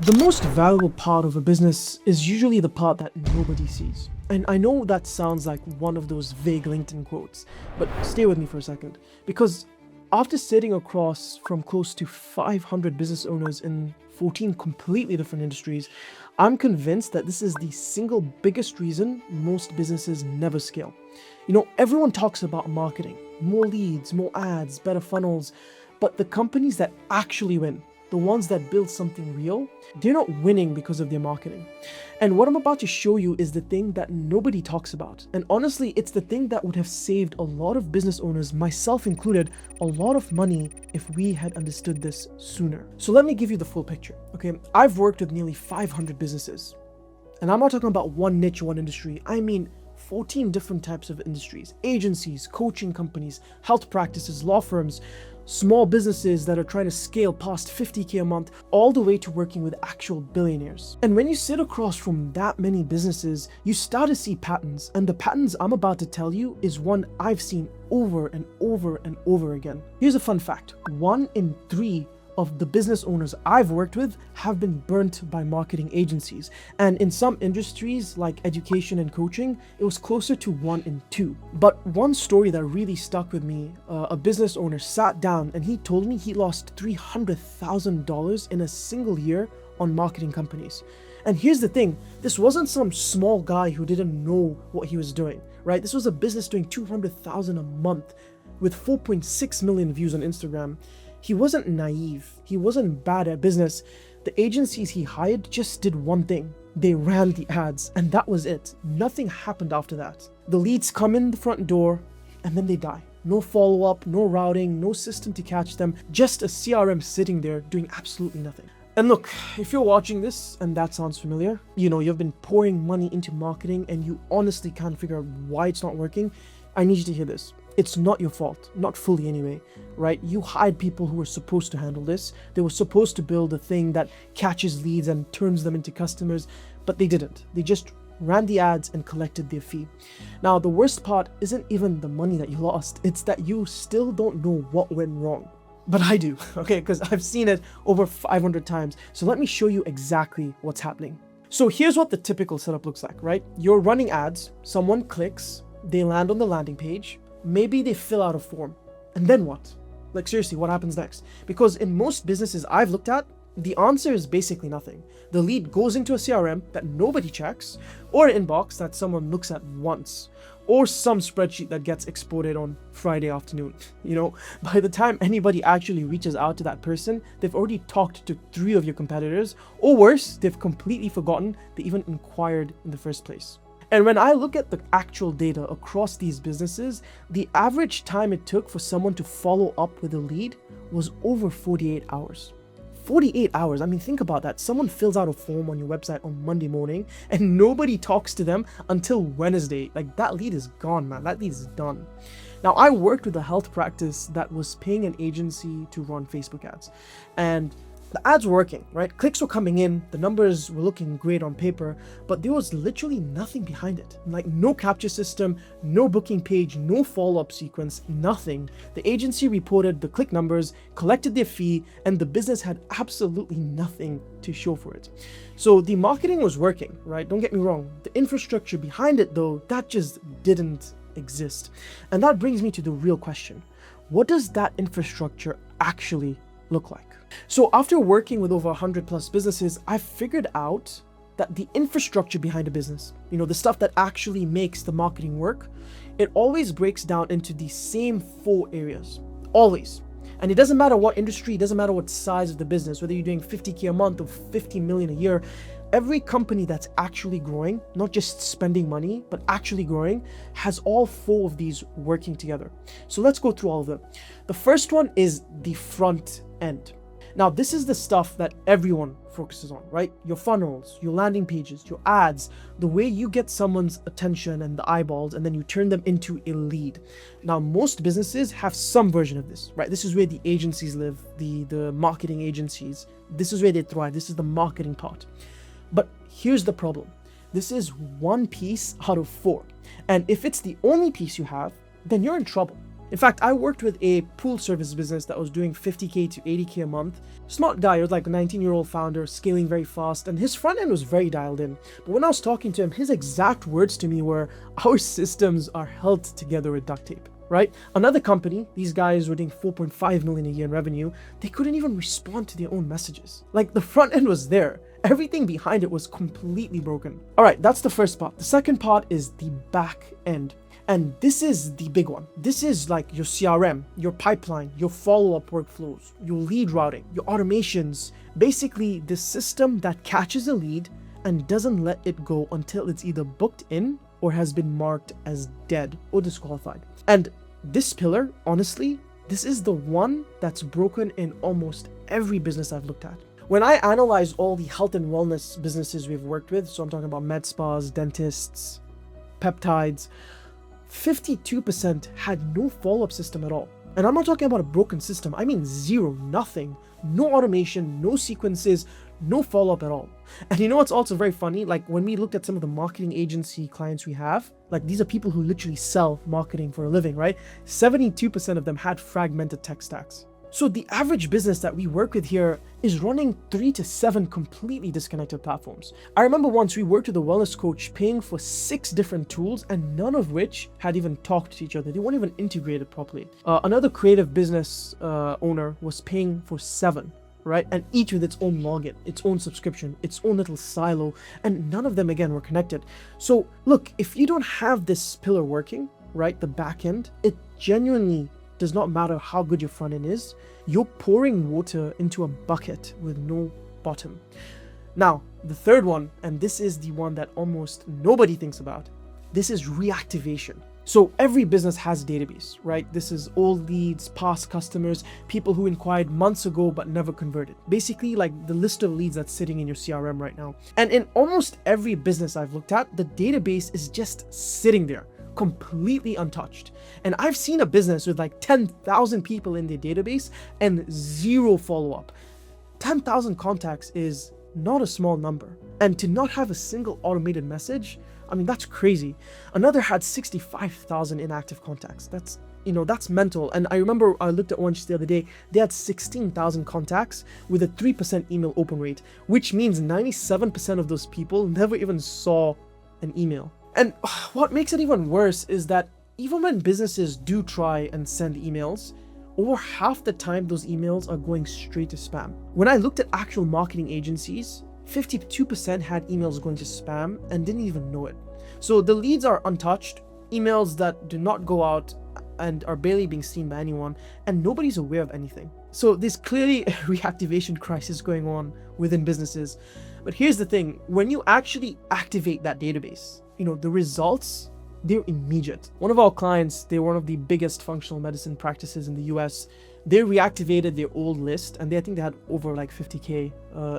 The most valuable part of a business is usually the part that nobody sees. And I know that sounds like one of those vague LinkedIn quotes, but stay with me for a second. Because after sitting across from close to 500 business owners in 14 completely different industries, I'm convinced that this is the single biggest reason most businesses never scale. Everyone talks about marketing, more leads, more ads, better funnels, but the companies that actually win, the ones that build something real, they're not winning because of their marketing. And what I'm about to show you is the thing that nobody talks about. And honestly, it's the thing that would have saved a lot of business owners, myself included, a lot of money if we had understood this sooner. So let me give you the full picture, okay? I've worked with nearly 500 businesses. And I'm not talking about one niche, one industry. I mean 14 different types of industries, agencies, coaching companies, health practices, law firms, small businesses that are trying to scale past 50K a month, all the way to working with actual billionaires. And when you sit across from that many businesses, you start to see patterns. And the patterns I'm about to tell you is one I've seen over and over and over again. Here's a fun fact. 1 in 3 of the business owners I've worked with have been burnt by marketing agencies. And in some industries like education and coaching, it was closer to 1 in 2. But one story that really stuck with me, a business owner sat down and he told me he lost $300,000 in a single year on marketing companies. And here's the thing, this wasn't some small guy who didn't know what he was doing, right? This was a business doing $200,000 a month with 4.6 million views on Instagram. He wasn't naive. He wasn't bad at business. The agencies he hired just did one thing. They ran the ads, and that was it. Nothing happened after that. The leads come in the front door, and then they die. No follow-up, no routing, no system to catch them, just a CRM sitting there doing absolutely nothing. And look, if you're watching this and that sounds familiar, you've been pouring money into marketing and you honestly can't figure out why it's not working, I need you to hear this. It's not your fault, not fully anyway, right? You hired people who were supposed to handle this. They were supposed to build a thing that catches leads and turns them into customers, but they didn't. They just ran the ads and collected their fee. Now, the worst part isn't even the money that you lost. It's that you still don't know what went wrong. But I do, okay? Because I've seen it over 500 times. So let me show you exactly what's happening. So here's what the typical setup looks like, right? You're running ads, someone clicks, they land on the landing page, maybe they fill out a form, and then what? Like seriously, what happens next? Because in most businesses I've looked at, the answer is basically nothing. The lead goes into a CRM that nobody checks, or an inbox that someone looks at once, or some spreadsheet that gets exported on Friday afternoon. By the time anybody actually reaches out to that person, they've already talked to 3 of your competitors, or worse, they've completely forgotten they even inquired in the first place. And when I look at the actual data across these businesses, the average time it took for someone to follow up with a lead was over 48 hours. 48 hours, I mean, think about that. Someone fills out a form on your website on Monday morning and nobody talks to them until Wednesday. Like, that lead is gone, man. That lead is done. Now, I worked with a health practice that was paying an agency to run Facebook ads. And the ads were working, right? Clicks were coming in, the numbers were looking great on paper, but there was literally nothing behind it. Like no capture system, no booking page, no follow-up sequence, nothing. The agency reported the click numbers, collected their fee, and the business had absolutely nothing to show for it. So the marketing was working, right? Don't get me wrong. The infrastructure behind it though, that just didn't exist. And that brings me to the real question. What does that infrastructure actually look like? So after working with over 100 plus businesses, I figured out that the infrastructure behind a business, the stuff that actually makes the marketing work, it always breaks down into the same 4 areas, always. And it doesn't matter what industry, it doesn't matter what size of the business, whether you're doing 50K a month or 50 million a year, every company that's actually growing, not just spending money, but actually growing, has all 4 of these working together. So let's go through all of them. The first one is the front end. Now, this is the stuff that everyone focuses on, right? Your funnels, your landing pages, your ads, the way you get someone's attention and the eyeballs, and then you turn them into a lead. Now, most businesses have some version of this, right? This is where the agencies live, the marketing agencies. This is where they thrive. This is the marketing part. But here's the problem. This is one piece out of 4. And if it's the only piece you have, then you're in trouble. In fact, I worked with a pool service business that was doing 50K to 80K a month. Smart guy, he was like a 19-year-old founder, scaling very fast, and his front end was very dialed in. But when I was talking to him, his exact words to me were, our systems are held together with duct tape. Right? Another company, these guys were doing 4.5 million a year in revenue, they couldn't even respond to their own messages. Like, the front end was there. Everything behind it was completely broken. All right, that's the first part. The second part is the back end. And this is the big one. This is like your CRM, your pipeline, your follow-up workflows, your lead routing, your automations. Basically, the system that catches a lead and doesn't let it go until it's either booked in or has been marked as dead or disqualified. And this pillar, honestly, this is the one that's broken in almost every business I've looked at. When I analyze all the health and wellness businesses we've worked with, so I'm talking about med spas, dentists, peptides, 52% had no follow-up system at all. And I'm not talking about a broken system, I mean zero, nothing, no automation, no sequences, no follow-up at all. And you know what's also very funny? Like, when we looked at some of the marketing agency clients we have, like, these are people who literally sell marketing for a living, right? 72% of them had fragmented tech stacks. So the average business that we work with here is running 3 to 7 completely disconnected platforms. I remember once we worked with a wellness coach paying for 6 different tools, and none of which had even talked to each other. They weren't even integrated properly. Another creative business owner was paying for 7, right? And each with its own login, its own subscription, its own little silo, and none of them, again, were connected. So look, if you don't have this pillar working, right, the back end, it genuinely does not matter how good your front end is, you're pouring water into a bucket with no bottom. Now, the third one, and this is the one that almost nobody thinks about, this is reactivation. So every business has a database, right? This is old leads, past customers, people who inquired months ago but never converted. Basically, like the list of leads that's sitting in your CRM right now. And in almost every business I've looked at, the database is just sitting there, completely untouched. And I've seen a business with like 10,000 people in their database and 0 follow-up. 10,000 contacts is not a small number. And to not have a single automated message, I mean, that's crazy. Another had 65,000 inactive contacts. That's mental. And I remember I looked at one just the other day, they had 16,000 contacts with a 3% email open rate, which means 97% of those people never even saw an email. And what makes it even worse is that even when businesses do try and send emails, over half the time those emails are going straight to spam. When I looked at actual marketing agencies, 52% had emails going to spam and didn't even know it. So the leads are untouched, emails that do not go out and are barely being seen by anyone, and nobody's aware of anything. So there's clearly a reactivation crisis going on within businesses. But here's the thing, when you actually activate that database, the results, they're immediate. One of our clients, they're one of the biggest functional medicine practices in the US. They reactivated their old list, and I think they had over like 50K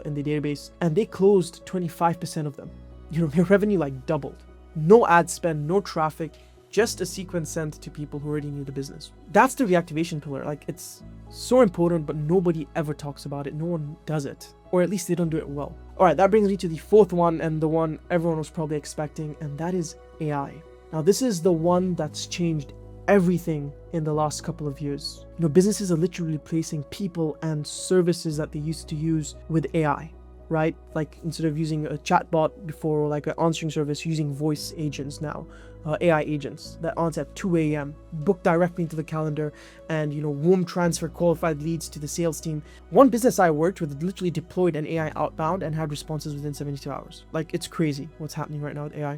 in the database, and they closed 25% of them. Their revenue like doubled. No ad spend, no traffic, just a sequence sent to people who already knew the business. That's the reactivation pillar. Like, it's so important, but nobody ever talks about it. No one does it, or at least they don't do it well. All right, that brings me to the fourth one, and the one everyone was probably expecting, and that is AI. Now, this is the one that's changed everything in the last couple of years. Businesses are literally replacing people and services that they used to use with AI, right? Like, instead of using a chatbot before, or like an answering service, using voice agents now, AI agents that answer at 2 a.m., book directly into the calendar, and warm transfer qualified leads to the sales team. One business I worked with literally deployed an AI outbound and had responses within 72 hours. Like, it's crazy what's happening right now with AI.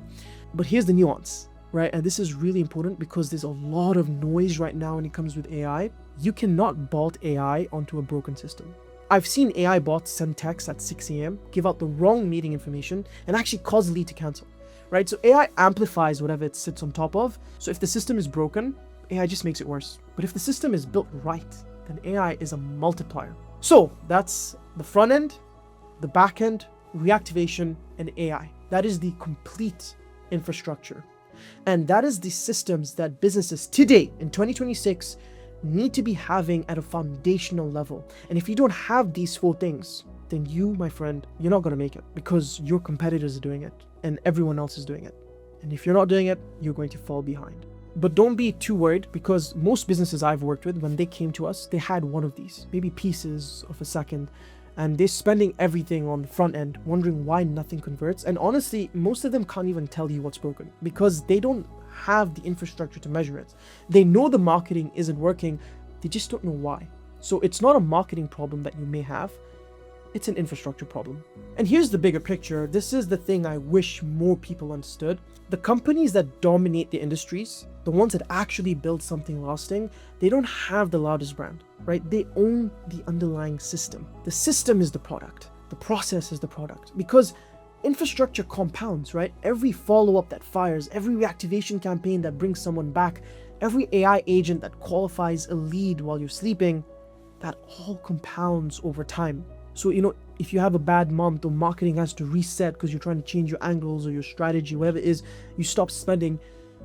But here's the nuance, right? And this is really important because there's a lot of noise right now when it comes with AI. You cannot bolt AI onto a broken system. I've seen AI bots send texts at 6 a.m., give out the wrong meeting information, and actually cause the lead to cancel, right? So AI amplifies whatever it sits on top of. So if the system is broken, AI just makes it worse. But if the system is built right, then AI is a multiplier. So that's the front end, the back end, reactivation, and AI. That is the complete infrastructure. And that is the systems that businesses today in 2026 need to be having at a foundational level. And if you don't have these 4 things, then you, my friend, you're not going to make it, because your competitors are doing it and everyone else is doing it. And if you're not doing it, you're going to fall behind. But don't be too worried, because most businesses I've worked with, when they came to us, they had one of these, maybe pieces of a second, and they're spending everything on the front end, wondering why nothing converts. And honestly, most of them can't even tell you what's broken, because they don't have the infrastructure to measure it. They know the marketing isn't working, they just don't know why. So it's not a marketing problem that you may have, it's an infrastructure problem. And here's the bigger picture. This is the thing I wish more people understood. The companies that dominate the industries, the ones that actually build something lasting, they don't have the loudest brand, right? They own the underlying system. The system is the product. The process is the product. Because infrastructure compounds, right? Every follow-up that fires, every reactivation campaign that brings someone back, every AI agent that qualifies a lead while you're sleeping, that all compounds over time. So, if you have a bad month or marketing has to reset because you're trying to change your angles or your strategy, whatever it is, you stop spending,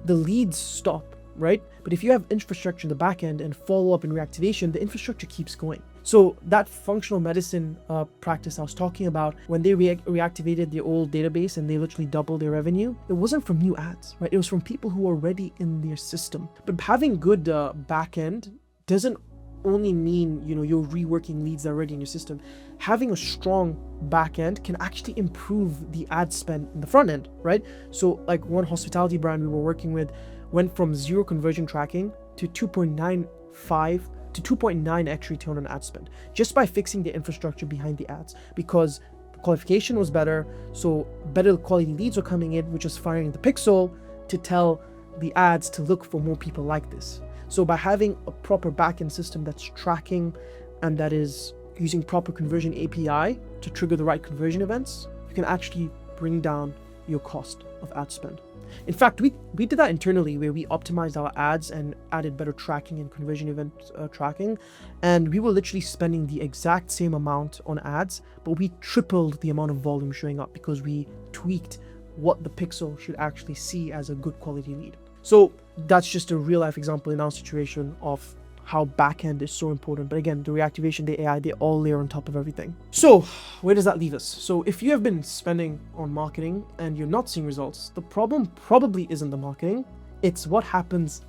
the leads stop, right? But if you have infrastructure in the back end and follow up and reactivation, the infrastructure keeps going. So that functional medicine practice I was talking about, when they reactivated their old database and they literally doubled their revenue, it wasn't from new ads, right? It was from people who were already in their system. But having good back end doesn't only mean you're reworking leads that are already in your system. Having a strong back end can actually improve the ad spend in the front end, right? So like one hospitality brand we were working with went from 0 conversion tracking to 2.95 to 2.9x return on ad spend, just by fixing the infrastructure behind the ads, because the qualification was better, so better quality leads were coming in, which is firing the pixel to tell the ads to look for more people like this. So by having a proper backend system that's tracking and that is using proper conversion API to trigger the right conversion events, you can actually bring down your cost of ad spend. In fact, we did that internally, where we optimized our ads and added better tracking and conversion event tracking. And we were literally spending the exact same amount on ads, but we tripled the amount of volume showing up because we tweaked what the pixel should actually see as a good quality lead. So that's just a real life example in our situation of how backend is so important. But again, the reactivation, the AI, they all layer on top of everything. So where does that leave us? So if you have been spending on marketing and you're not seeing results, the problem probably isn't the marketing, it's what happens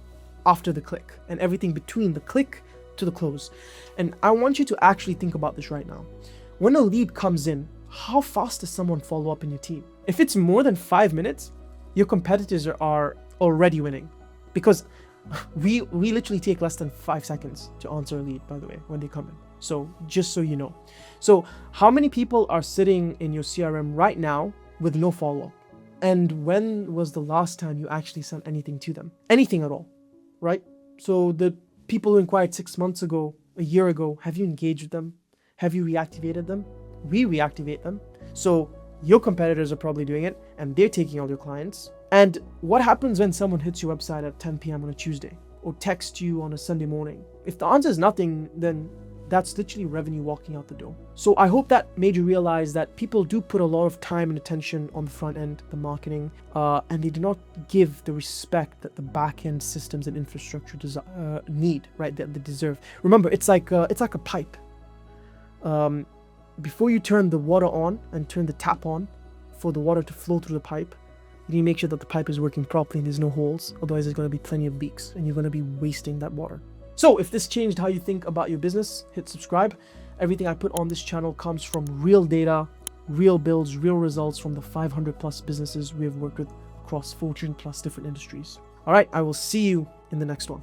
after the click and everything between the click to the close. And I want you to actually think about this right now. When a lead comes in, how fast does someone follow up in your team? If it's more than 5 minutes, your competitors are already winning, because we literally take less than 5 seconds to answer a lead, by the way, when they come in. So just so you know. So how many people are sitting in your CRM right now with no follow-up? And when was the last time you actually sent anything to them? Anything at all, right? So the people who inquired 6 months ago, a year ago, have you engaged with them? Have you reactivated them? We reactivate them. So your competitors are probably doing it and they're taking all your clients. And what happens when someone hits your website at 10 p.m. on a Tuesday or texts you on a Sunday morning? If the answer is nothing, then that's literally revenue walking out the door. So I hope that made you realize that people do put a lot of time and attention on the front end, the marketing, and they do not give the respect that the back end systems and infrastructure need, right? That they deserve. Remember, it's like a pipe. Before you turn the water on and turn the tap on for the water to flow through the pipe, you need to make sure that the pipe is working properly and there's no holes. Otherwise, there's going to be plenty of leaks and you're going to be wasting that water. So if this changed how you think about your business, hit subscribe. Everything I put on this channel comes from real data, real builds, real results from the 500 plus businesses we have worked with across 14 plus different industries. All right, I will see you in the next one.